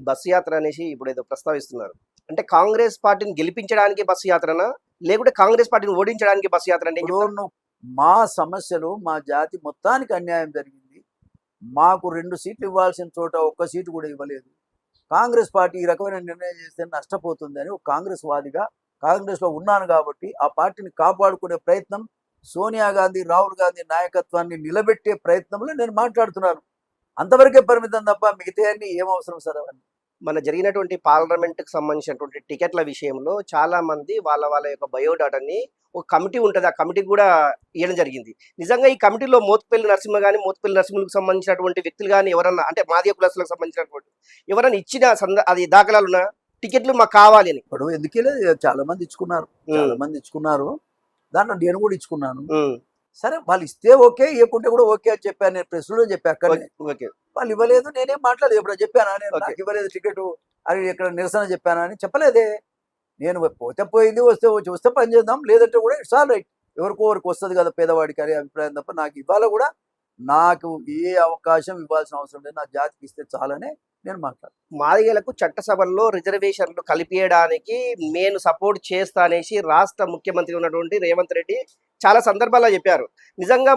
Bus యాత్ర అనేసి ఇప్పుడు ఏదో ప్రస్తావిస్తున్నారు. అంటే కాంగ్రెస్ పార్టీని గెలిపించడానికి బస్సు యాత్రనా? లేకుంటే కాంగ్రెస్ పార్టీని ఓడించడానికి బస్సు యాత్ర అంటే ఏం ఇప్పుడు చెప్తారు? మా సమస్యలు మా జాతి మొత్తానికి అన్యాయం జరిగింది. మాకు 2 సీట్లు ఇవ్వాల్సిన చోట ఒక్క సీటు కూడా ఇవ్వలేదు. కాంగ్రెస్ పార్టీ ఈ రకమైన నిర్ణయం చేస్తే నష్టపోతుందని ఒక కాంగ్రెస్ వాదిగా కాంగ్రెస్లో ఉన్నాను కాబట్టి ఆ పార్టీని కాపాడుకునే ప్రయత్నం, సోనియా గాంధీ, రాహుల్ గాంధీ నాయకత్వాన్ని నిలబెట్టే ప్రయత్నంలో నేను మాట్లాడుతున్నాను. అంతవరకే పరిమితం తప్ప మిగతా అన్ని ఏం అవసరం సార్ అవన్నీ. మన జరిగినటువంటి పార్లమెంట్‌కి సంబంధించినటువంటి టికెట్ల విషయంలో చాలా మంది వాళ్ళ యొక్క బయోడాటాని ఒక కమిటీ ఉంటది. ఆ కమిటీకి గూడా ఇయ్యడం జరిగింది. నిజంగా ఈ కమిటీలో మోత్కుపల్లి నరసింహ గాని, మోత్కుపల్లి నరసింహులకు సంబంధించినటువంటి వ్యక్తులు గాని ఎవరన్నా అంటే మాదిగ కులస్తులకు సంబంధించినటువంటి ఎవరైనా ఇచ్చిన అది దాఖలాలున్నాయా? టికెట్లు మాకు కావాలి అని. ఇప్పుడు ఎందుకెళ్ళి చాలా మంది ఇచ్చుకున్నారు. చాలా మంది ఇచ్చుకున్నారు. దాంట్లో నేను కూడా ఇచ్చుకున్నాను. సరే వాళ్ళు ఇస్తే ఓకే, ఇవ్వకుంటే కూడా ఓకే అని చెప్పాను. నేను ప్రెస్‌లో చెప్పా అక్కడనే. ఓకే. వాళ్ళు ఇవ్వలేదు, నేనేం మాట్లాడలేదు. ఎప్పుడో చెప్పానా నేను ఓకే. నాకు ఇవ్వలేదు టికెట్ అని ఇక్కడ నిరసన చెప్పానా అని చెప్పలేదే. నేను పోతే పోయింది, వస్తే వస్తే పని చేద్దాం, లేదంటే కూడా ఇట్స్ ఆల్ రైట్. ఎవరికో ఒకరికి వస్తుంది కదా పేదవాడికి అనే అభిప్రాయం తప్ప నాకు ఇవ్వాల కూడా నాకు ఏ అవకాశం ఇవ్వాల్సిన అవసరం లేదు. నా జాతికి ఇస్తే చాలనే నేను మాట్లాడతాను. మాదిగలకు చట్టసభల్లో రిజర్వేషన్లు కలిపియడానికి నేను సపోర్ట్ చేస్తా అనేసి రాష్ట్ర ముఖ్యమంత్రి ఉన్నటువంటి రేవంత్ రెడ్డి చాలా సందర్భాల్లో చెప్పారు. నిజంగా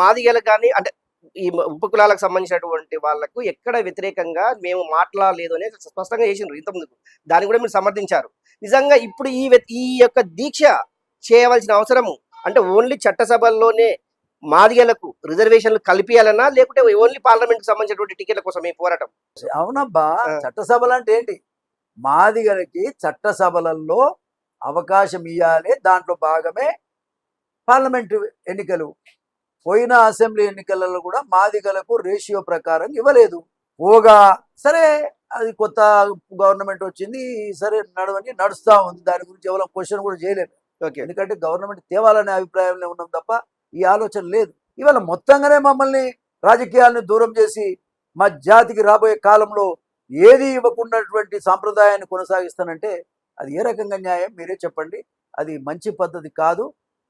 మాదిగలకు కానీ అంటే ఈ ఉపకులాలకు సంబంధించినటువంటి వాళ్ళకు ఎక్కడ వ్యతిరేకంగా మేము మాట్లాడలేదు అనేది స్పష్టంగా చేసిండ్రు ఇంతకుముందు. దాన్ని కూడా మీరు సమర్థించారు. నిజంగా ఇప్పుడు ఈ యొక్క దీక్ష చేయవలసిన అవసరము అంటే ఓన్లీ చట్టసభల్లోనే మాదిగలకు రిజర్వేషన్లు కల్పియాలన్నా లేకుంటే ఓన్లీ పార్లమెంట్‌కి సంబంధించినటువంటి టికెట్ల కోసం ఈ పోరాటం? అవునబ్బా, ఆ. చట్టసభలు అంటే ఏంటి? మాదిగలకి చట్టసభలలో అవకాశం ఇవ్వాలి. దాంట్లో భాగమే పార్లమెంటు ఎన్నికలు. పోయిన అసెంబ్లీ ఎన్నికలలో కూడా మాదిగలకు రేషియో ప్రకారం ఇవ్వలేదు. పోగా సరే అది కొత్త గవర్నమెంట్ వచ్చింది, సరే నడుస్తా ఉంది. దాని గురించి ఎవరో క్వశ్చన్ కూడా చేయలేదు. ఓకే. ఎందుకంటే గవర్నమెంట్ తేవాలనే అభిప్రాయంలో ఉన్నాం తప్ప ఈ ఆలోచన లేదు. ఇవాళ మొత్తంగానే మమ్మల్ని రాజకీయాలను దూరం చేసి మా జాతికి రాబోయే కాలంలో ఏది ఇవ్వకున్నటువంటి సాంప్రదాయాన్ని కొనసాగిస్తానంటే అది ఏ రకంగా న్యాయం? మీరే చెప్పండి. అది మంచి పద్ధతి కాదు.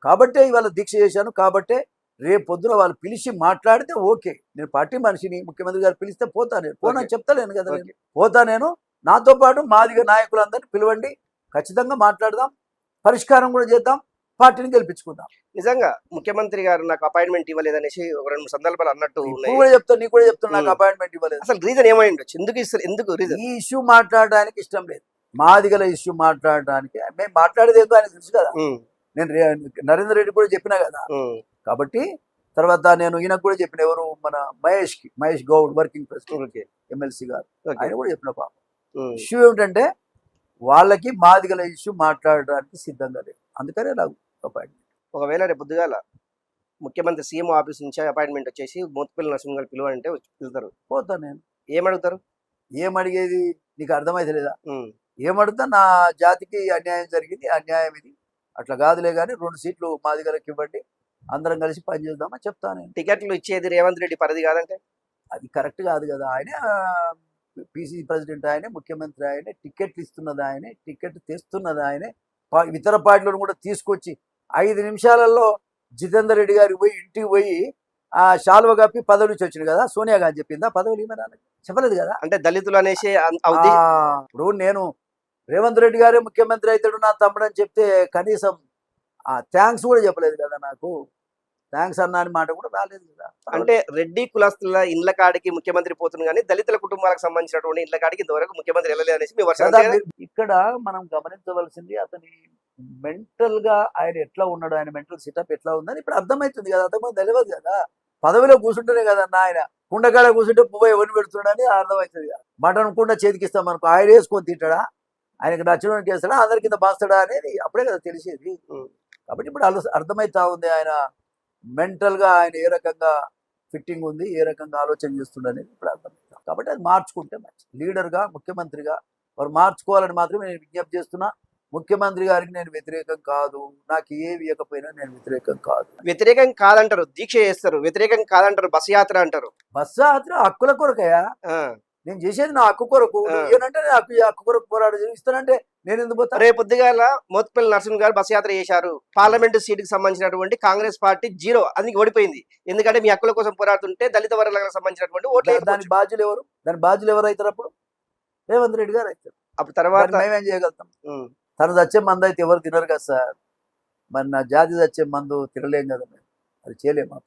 కాబట్టే ఇవాళ దీక్ష చేశాను. కాబట్టే రేపు పొద్దున వాళ్ళు పిలిచి మాట్లాడితే ఓకే. నేను పార్టీ మనిషిని, ముఖ్యమంత్రి గారు పిలిస్తే పోతా. నేను పోనని చెప్తలేను కదా, నేను పోతా. నేను నాతో పాటు మాదిగ నాయకులందరినీ పిలవండి, ఖచ్చితంగా మాట్లాడదాం, పరిష్కారం కూడా చేద్దాం, పార్టీని గెలిపించుకుందాం. నిజంగా ముఖ్యమంత్రి గారు నాకు అపాయింట్మెంట్ ఇవ్వలేదనేసి ఒక 2 సందర్భాలు అన్నట్టు నువ్వు కూడా చెప్తాను, నీకు కూడా చెప్తున్నా, నాకు అపాయింట్మెంట్ ఇవ్వలేదు. అసలు రీజన్ ఏమై ఉండొచ్చు? ఎందుకు ఇస్తారు? ఎందుకు రీజన్? ఈ ఇష్యూ మాట్లాడడానికి ఇష్టం లేదు. మాదిగల ఇష్యూ మాట్లాడడానికి మేము మాట్లాడేది ఏంటో ఆయన తెలుసు కదా. నేను నరేందర్ రెడ్డి కూడా చెప్పినా కదా. కాబట్టి తర్వాత నేను ఈయనకు కూడా చెప్పిన, ఎవరు మన Mahesh Goud working president MLC గారు, ఆయన కూడా చెప్పిన పాపం ఇష్యూ ఏమిటంటే వాళ్ళకి మాదిగల ఇష్యూ మాట్లాడడానికి సిద్ధంగా లేదు. అందుకనే నాకు అపాయింట్మెంట్. ఒకవేళ రేపు పొద్దుగాల ముఖ్యమంత్రి సీఎం ఆఫీస్ నుంచి అపాయింట్మెంట్ వచ్చేసి మోత్కుపల్లి నరసింహ గారు పిలువంటే వెళ్తారు, పోతాను. నేను ఏమడుగుతారు? ఏమడిగేది నీకు అర్థమైతే లేదా? ఏమడుగుతా, నా జాతికి అన్యాయం జరిగింది, అన్యాయం ఇది, అట్లా కాదులే కానీ 2 సీట్లు మాదిగలకు ఇవ్వండి, అందరం కలిసి పనిచేద్దామని చెప్తాను. నేను టికెట్లు ఇచ్చేది రేవంత్ రెడ్డి పరిధి కాదంటే అది కరెక్ట్ కాదు కదా. ఆయనే పిసిసి ప్రెసిడెంట్, ఆయనే ముఖ్యమంత్రి, ఆయనే టికెట్లు ఇస్తున్నది, ఆయనే టికెట్ తెస్తున్నది, ఆయనే ఇతర పార్టీలను కూడా తీసుకొచ్చి 5 నిమిషాలలో జితేందర్ రెడ్డి గారికి పోయి ఇంటికి పోయి ఆ శాలువ కప్పి పదవి నుంచి వచ్చింది కదా. సోనియా గాంధీ చెప్పిందా పదవులు ఏమైనా? చెప్పలేదు కదా. అంటే దళితులు అనేసి ఇప్పుడు నేను రేవంత్ రెడ్డి గారే ముఖ్యమంత్రి అవుతాడు నా తమ్ముడు అని చెప్తే కనీసం థ్యాంక్స్ కూడా చెప్పలేదు కదా. నాకు థ్యాంక్స్ అన్న అని మాట కూడా రాలేదు కదా. అంటే రెడ్డి కులస్తుల ఇండ్ల కాడికి ముఖ్యమంత్రి పోతుంది కానీ దళితుల కుటుంబాలకు సంబంధించినటువంటి ఇండ్ల కాడికి ఇంతవరకు ముఖ్యమంత్రి వెళ్ళలేదు అనేసి మీ వర్షం. ఇక్కడ మనం గమనించవలసింది అతని మెంటల్ గా ఆయన ఎట్లా ఉన్నాడు, ఆయన మెంటల్ సెటప్ ఎట్లా ఉందని ఇప్పుడు అర్థమవుతుంది కదా. అంతకుముందు తెలియదు కదా. పదవిలో కూర్చుంటేనే కదన్నా ఆయన కుండకాడ కూర్చుంటే పువ్వు ఎవరిని పెడుతున్నాడని అర్థమవుతుంది కదా. మటన్ కుండ చేతికిస్తాం అనుకో, ఆయన వేసుకొని తింటాడా, ఆయనకు నచ్చడానికి చేస్తాడా, అందరి కింద బాస్తాడా అనేది అప్పుడే కదా తెలిసేది. కాబట్టి ఇప్పుడు అర్థమవుతా ఉంది ఆయన మెంటల్ గా ఆయన ఏ రకంగా ఫిట్టింగ్ ఉంది, ఏ రకంగా ఆలోచన చేస్తుండ అనేది ఇప్పుడు అర్థమవుతాం. కాబట్టి అది మార్చుకుంటే మంచి లీడర్గా, ముఖ్యమంత్రిగా వారు మార్చుకోవాలని మాత్రమే నేను విజ్ఞప్తి చేస్తున్నా. ముఖ్యమంత్రి గారికి నేను వ్యతిరేకం కాదు, నాకు ఏవి ఇవ్వకపోయినా నేను వ్యతిరేకం కాదు. వ్యతిరేకం కాదంటారు, దీక్ష చేస్తారు, వ్యతిరేకం కాదంటారు, బస్ యాత్ర అంటారు. బస్ యాత్ర హక్కుల కొరకయా, నేను చేసేది నా హక్కు కొరకు. ఏనంటే హక్కు కొరకు పోరాడు ఇస్తానంటే నేను ఎందుకు పోతా? రేపు పొద్దుగాల మోత్కుపల్లి నరసింహ గారు బస్ యాత్ర చేశారు. పార్లమెంటు సీటుకి సంబంధించినటువంటి కాంగ్రెస్ పార్టీ 0, అది ఓడిపోయింది. ఎందుకంటే మీ హక్కుల కోసం పోరాడుతుంటే దళిత వర్గాలకు సంబంధించినటువంటి ఓట్లు. దాని బాధ్యులు ఎవరు? దాని బాధ్యులు ఎవరు అవుతారు? అప్పుడు రేవంత్ రెడ్డి గారు అవుతారు. అప్పుడు తర్వాత దాన్ని మేమేం చేయగలుగుతాం? ఉమ్, తను చచ్చే మందు అయితే ఎవరు తినరు కదా సార్. మరి నా జాతి చచ్చే మందు తినలేం కదా మేము, అది చేయలేము.